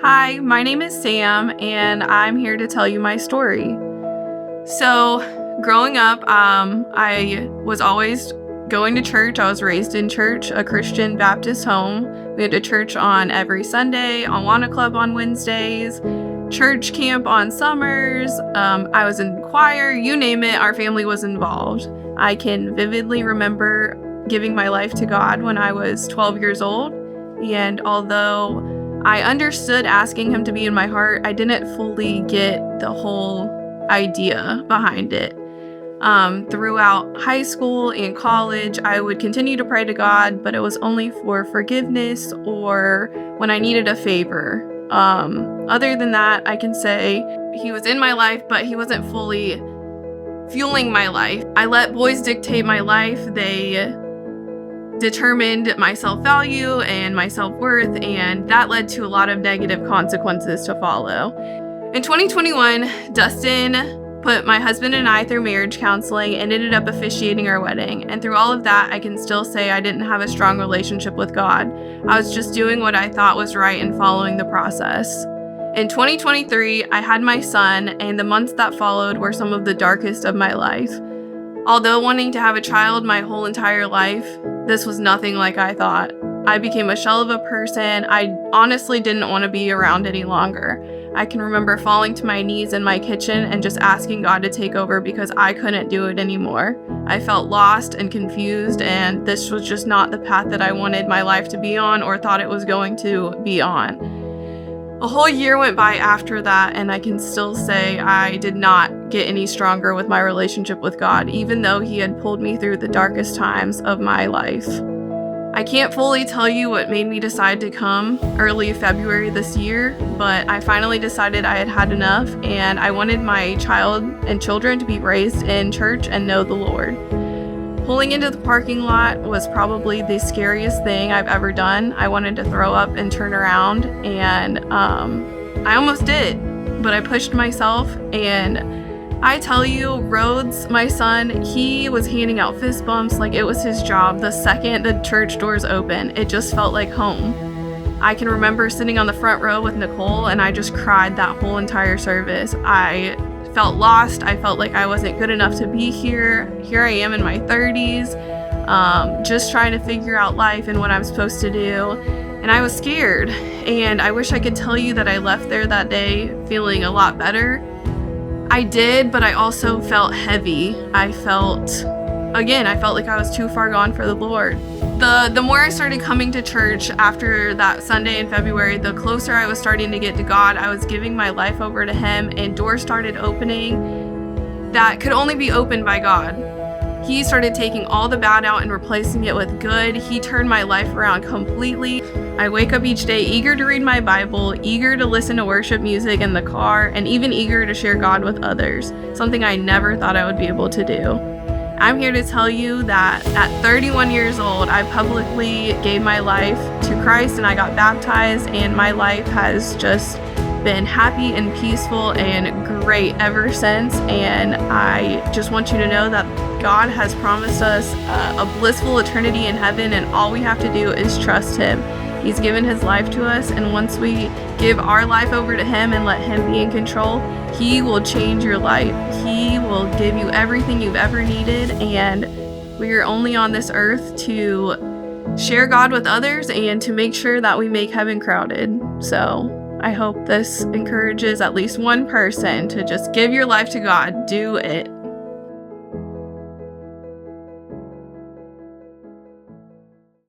Hi, my name is Sam, and I'm here to tell you my story. So, growing up, I was always going to church. I was raised in church, a Christian Baptist home. We went to church on every Sunday, Awana Club on Wednesdays, church camp on summers. I was in choir, you name it, our family was involved. I can vividly remember giving my life to God when I was 12 years old, and although I understood asking him to be in my heart, I didn't fully get the whole idea behind it. Throughout high school and college, I would continue to pray to God, but it was only for forgiveness or when I needed a favor. Other than that, I can say he was in my life, but he wasn't fully fueling my life. I let boys dictate my life. They determined my self-value and my self-worth, and that led to a lot of negative consequences to follow. In 2021, Dustin put my husband and I through marriage counseling and ended up officiating our wedding. And through all of that, I can still say I didn't have a strong relationship with God. I was just doing what I thought was right and following the process. In 2023, I had my son, and the months that followed were some of the darkest of my life. Although wanting to have a child my whole entire life, this was nothing like I thought. I became a shell of a person I honestly didn't want to be around any longer. I can remember falling to my knees in my kitchen and just asking God to take over because I couldn't do it anymore. I felt lost and confused, and this was just not the path that I wanted my life to be on or thought it was going to be on. A whole year went by after that, and I can still say I did not get any stronger with my relationship with God, even though he had pulled me through the darkest times of my life. I can't fully tell you what made me decide to come early February this year, but I finally decided I had had enough, and I wanted my child and children to be raised in church and know the Lord. Pulling into the parking lot was probably the scariest thing I've ever done. I wanted to throw up and turn around, and I almost did, but I pushed myself. And I tell you, Rhodes, my son, he was handing out fist bumps like it was his job. The second the church doors open, it just felt like home. I can remember sitting on the front row with Nicole, and I just cried that whole entire service. I felt lost. I felt like I wasn't good enough to be here. Here I am in my 30s, just trying to figure out life and what I'm supposed to do. And I was scared. And I wish I could tell you that I left there that day feeling a lot better. I did, but I also felt heavy. I felt like I was too far gone for the Lord. The more I started coming to church after that Sunday in February, the closer I was starting to get to God. I was giving my life over to him, and doors started opening that could only be opened by God. He started taking all the bad out and replacing it with good. He turned my life around completely. I wake up each day eager to read my Bible, eager to listen to worship music in the car, and even eager to share God with others, something I never thought I would be able to do. I'm here to tell you that at 31 years old, I publicly gave my life to Christ and I got baptized, and my life has just been happy and peaceful and great ever since. And I just want you to know that God has promised us a blissful eternity in heaven, and all we have to do is trust him. He's given his life to us, and once we give our life over to him and let him be in control, he will change your life. He will give you everything you've ever needed, and we are only on this earth to share God with others and to make sure that we make heaven crowded. So I hope this encourages at least one person to just give your life to God. Do it.